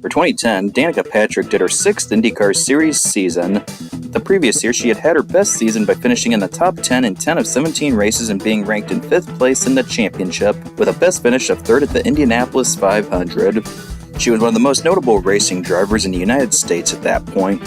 For 2010, Danica Patrick did her 6th IndyCar Series season. The previous year, she had her best season by finishing in the top 10 in 10 of 17 races and being ranked in 5th place in the championship, with a best finish of 3rd at the Indianapolis 500. She was one of the most notable racing drivers in the United States at that point.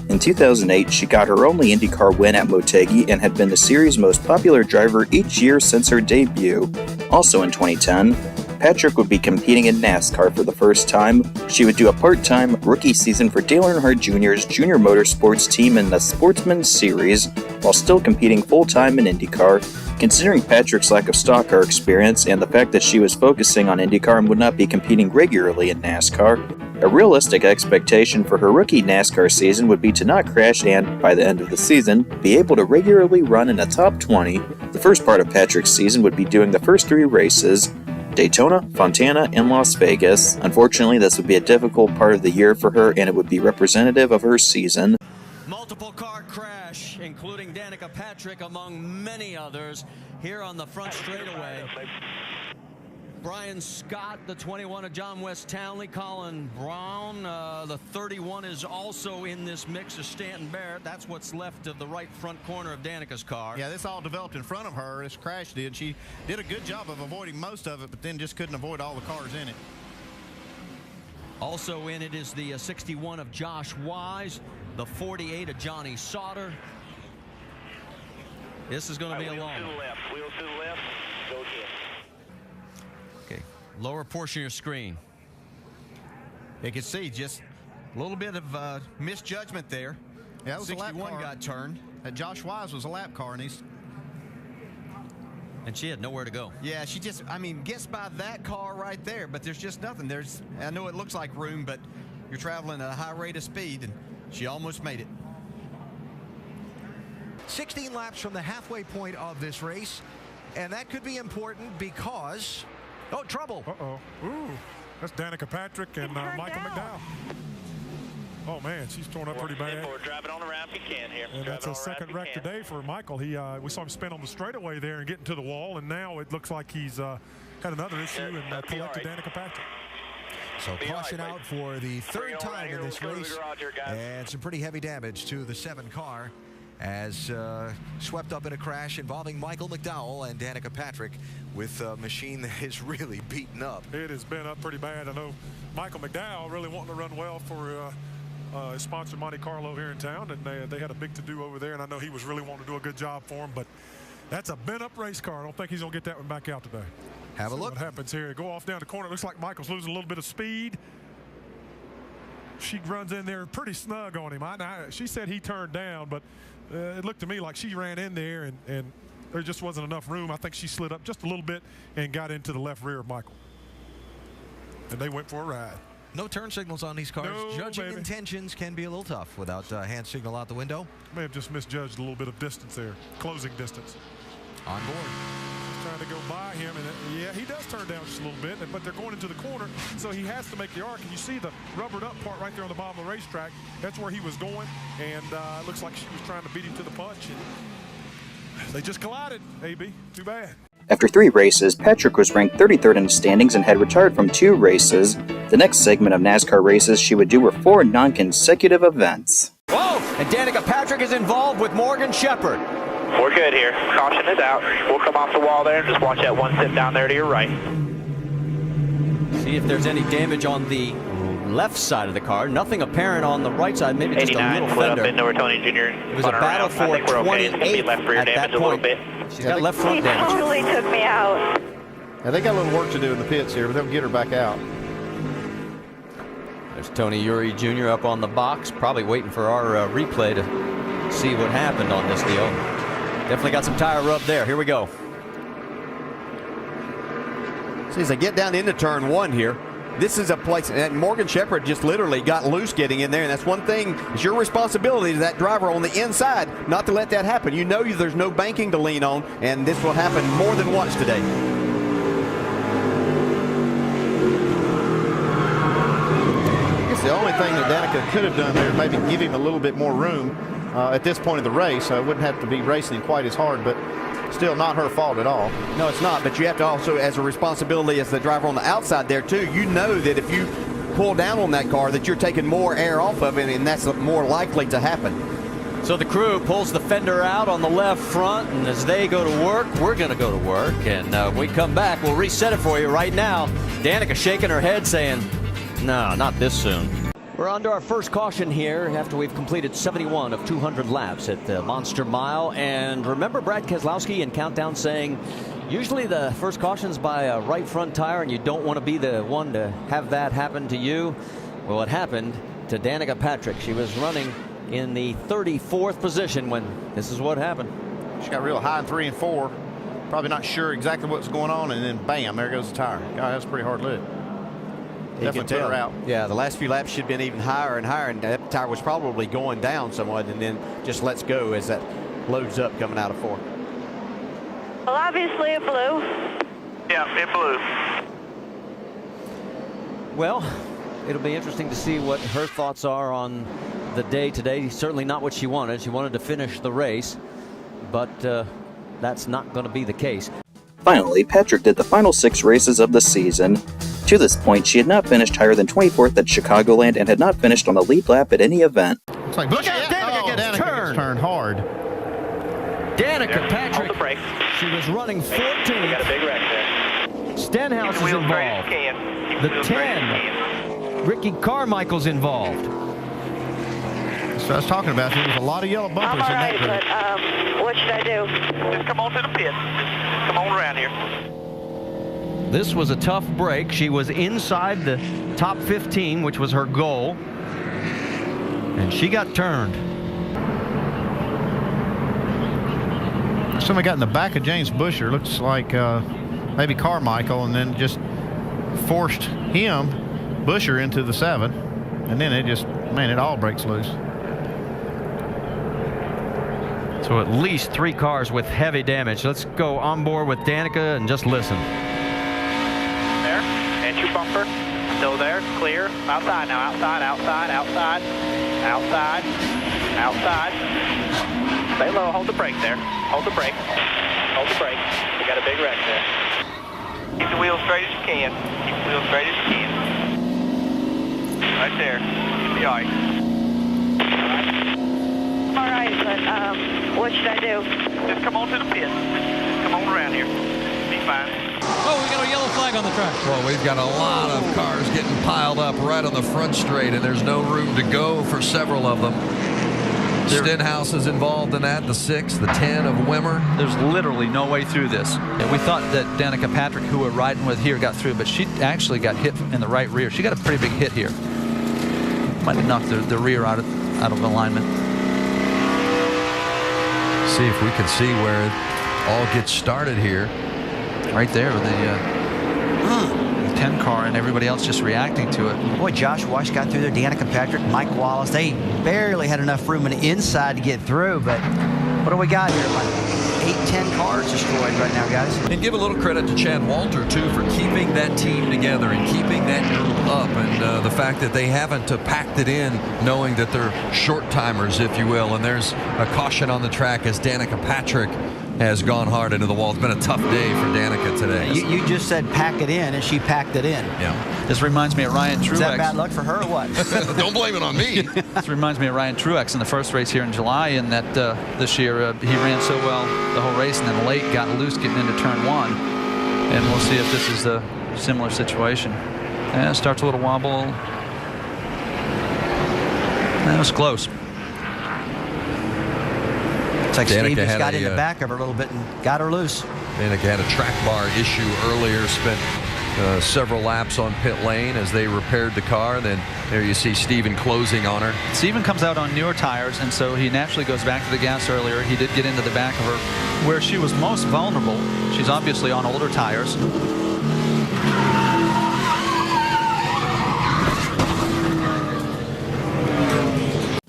In 2008, she got her only IndyCar win at Motegi and had been the series' most popular driver each year since her debut. Also in 2010, Patrick would be competing in NASCAR for the first time. She would do a part-time rookie season for Dale Earnhardt Jr.'s Junior Motorsports team in the Sportsman Series, while still competing full-time in IndyCar. Considering Patrick's lack of stock car experience and the fact that she was focusing on IndyCar and would not be competing regularly in NASCAR, a realistic expectation for her rookie NASCAR season would be to not crash and, by the end of the season, be able to regularly run in the top 20. The first part of Patrick's season would be doing the first 3 races: Daytona, Fontana, and Las Vegas. Unfortunately, this would be a difficult part of the year for her, and it would be representative of her season. Multiple car crash, including Danica Patrick, among many others, here on the front straightaway. Brian Scott, the 21 of John West Townley. Colin Brown, the 31, is also in this mix of Stanton Barrett. That's what's left of the right front corner of Danica's car. Yeah, this all developed in front of her. This crash did. She did a good job of avoiding most of it, but then just couldn't avoid all the cars in it. Also in it is the 61 of Josh Wise, the 48 of Johnny Sauter. This is going to be a long one. Wheels to the left, go again. Okay, lower portion of your screen. You can see just a little bit of misjudgment there. Yeah, that was 61 a lap car. got turned. Josh Wise was a lap car, and she had nowhere to go. Yeah, she just, I mean, gets by that car right there, but there's just nothing. I know it looks like room, but you're traveling at a high rate of speed, and she almost made it. 16 laps from the halfway point of this race, and that could be important because, oh, trouble. Uh-oh. Ooh, that's Danica Patrick and Michael McDowell. Oh, man, she's torn up pretty bad. Driving on the ramp you can here. And that's a second wreck today for Michael. We saw him spin on the straightaway there and get into the wall, and now it looks like he's had another issue and collected Danica Patrick. So caution out for the 3rd time in this race, and some pretty heavy damage to the 7 car as swept up in a crash involving Michael McDowell and Danica Patrick with a machine that is really beaten up. It has been up pretty bad. I know Michael McDowell really wanting to run well for his sponsor Monte Carlo here in town, and they had a big to-do over there, and I know he was really wanting to do a good job for him, but that's a bent-up race car. I don't think he's going to get that one back out today. Have a look. What happens here? Go off down the corner. It looks like Michael's losing a little bit of speed. She runs in there pretty snug on him. She said he turned down, but it looked to me like she ran in there, and there just wasn't enough room. I think she slid up just a little bit and got into the left rear of Michael. And they went for a ride. No turn signals on these cars. No, Judging baby. Intentions can be a little tough without hand signal out the window. May have just misjudged a little bit of distance there, closing distance. On board. She's trying to go by him, and yeah, he does turn down just a little bit, but they're going into the corner, so he has to make the arc. And you see the rubbered up part right there on the bottom of the racetrack. That's where he was going, and it looks like she was trying to beat him to the punch, and they just collided, AB. Too bad. After 3 races, Patrick was ranked 33rd in the standings and had retired from 2 races. The next segment of NASCAR races she would do were 4 non-consecutive events. Whoa! And Danica Patrick is involved with Morgan Shepherd. We're good here. Caution is out. We'll come off the wall there and just watch that one sit down there to your right. See if there's any damage on the left side of the car. Nothing apparent on the right side. Maybe just a little fender. Up into Tony Jr. It was a battle for 28 at that point. She's got left front damage. He totally took me out. Yeah, they got a little work to do in the pits here, but they'll get her back out. There's Tony Uri Jr. up on the box, probably waiting for our replay to see what happened on this deal. Definitely got some tire rub there. Here we go. See, as I get down into turn 1 here, this is a place, and Morgan Shepherd just literally got loose getting in there, and that's one thing. It's your responsibility as that driver on the inside not to let that happen. You know there's no banking to lean on, and this will happen more than once today. I guess the only thing that Danica could have done there, maybe give him a little bit more room at this point of the race. Wouldn't have to be racing quite as hard, but still not her fault at all. No, it's not, but you have to also, as a responsibility as the driver on the outside there too, you know that if you pull down on that car, that you're taking more air off of it, and that's more likely to happen. So the crew pulls the fender out on the left front, and as they go to work, we're going to go to work. And when we come back, we'll reset it for you right now. Danica shaking her head saying, no, not this soon. We're under our first caution here after we've completed 71 of 200 laps at the Monster Mile. And remember Brad Keselowski in Countdown saying, usually the first caution's by a right front tire, and you don't want to be the one to have that happen to you. Well, it happened to Danica Patrick. She was running in the 34th position when this is what happened. She got real high in 3 and 4. Probably not sure exactly what's going on, and then bam, there goes the tire. God, that's a pretty hard lift. You can Definitely put her out. Yeah, the last few laps should have been even higher and higher, and that tire was probably going down somewhat, and then just lets go as that loads up coming out of 4. Well, obviously it blew. Yeah, it blew. Well, it'll be interesting to see what her thoughts are on the day today. Certainly not what she wanted. She wanted to finish the race, but that's not going to be the case. Finally, Patrick did the final 6 races of the season. To this point, she had not finished higher than 24th at Chicagoland and had not finished on a lead lap at any event. It's like, look out, Danica gets turned hard. Danica Patrick, Hold the brake. she was running 14th. We got a big wreck there. Stenhouse is Wheel straight as involved. you can. The Wheel straight as you 10, can. Ricky Carmichael's involved. So I was talking about, there was a lot of yellow I'm bumpers all in that right, group. but what should I do? Just come on to the pit. Just come on around here. This was a tough break. She was inside the top 15, which was her goal, and she got turned. Somebody got in the back of James Busher, looks like maybe Carmichael, and then just forced him, Busher, into the 7. And then it just, man, it all breaks loose. So at least 3 cars with heavy damage. Let's go on board with Danica and just listen. There. Entry bumper. Still there. Clear. Outside now. Outside, outside, outside. Outside. Outside. Stay low. Hold the brake there. Hold the brake. Hold the brake. We got a big wreck there. Keep the wheel straight as you can. Keep the wheel straight as you can. Right there. You'll be all right. All right, but what should I do? Just come on to the pit. Just come on around here. Be fine. Oh, we got a yellow flag on the track. Well, we've got a lot of cars getting piled up right on the front straight, and there's no room to go for several of them. Stenhouse is involved in that, the 6, the 10 of Wimmer. There's literally no way through this. And we thought that Danica Patrick, who we're riding with here, got through, but she actually got hit in the right rear. She got a pretty big hit here. Might have knocked the rear out of alignment. See if we can see where it all gets started here. Right there with the 10 car and everybody else just reacting to it. Boy, Josh Weiss got through there. Danica Patrick, Mike Wallace. They barely had enough room on the inside to get through. But what do we got here? Like 8-10 cars destroyed right now, guys. And give a little credit to Chad Walter, too, for keeping that team together and keeping that group up. And the fact that they haven't packed it in, knowing that they're short-timers, if you will. And there's a caution on the track as Danica Patrick has gone hard into the wall. It's been a tough day for Danica today. You just said pack it in, and she packed it in. Yeah. This reminds me of Ryan Truex. Is that bad luck for her or what? Don't blame it on me. This reminds me of Ryan Truex in the first race here in July, and that this year he ran so well the whole race, and then late got loose getting into turn 1. And we'll see if this is a similar situation. And it starts a little wobble. That was close. It's like Danica Steve just got had in the back of her a little bit and got her loose. Danica had a track bar issue earlier, spent several laps on pit lane as they repaired the car. Then there you see Steven closing on her. Steven comes out on newer tires, and so he naturally goes back to the gas earlier. He did get into the back of her where she was most vulnerable. She's obviously on older tires.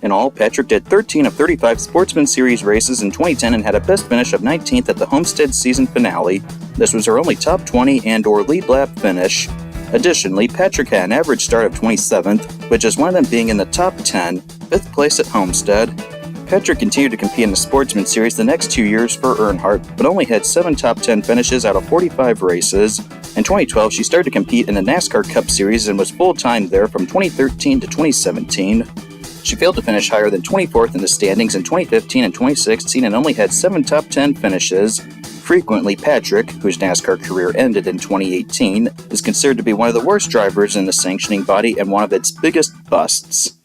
In all, Patrick did 13 of 35 Sportsman Series races in 2010 and had a best finish of 19th at the Homestead season finale. This was her only top 20 and/or lead lap finish. Additionally, Patrick had an average start of 27th, with just one of them being in the top 10, 5th place at Homestead. Patrick continued to compete in the Sportsman Series the next 2 years for Earnhardt, but only had 7 top 10 finishes out of 45 races. In 2012, she started to compete in the NASCAR Cup Series and was full-time there from 2013 to 2017. She failed to finish higher than 24th in the standings in 2015 and 2016 and only had 7 top 10 finishes. Frequently, Patrick, whose NASCAR career ended in 2018, is considered to be one of the worst drivers in the sanctioning body and one of its biggest busts.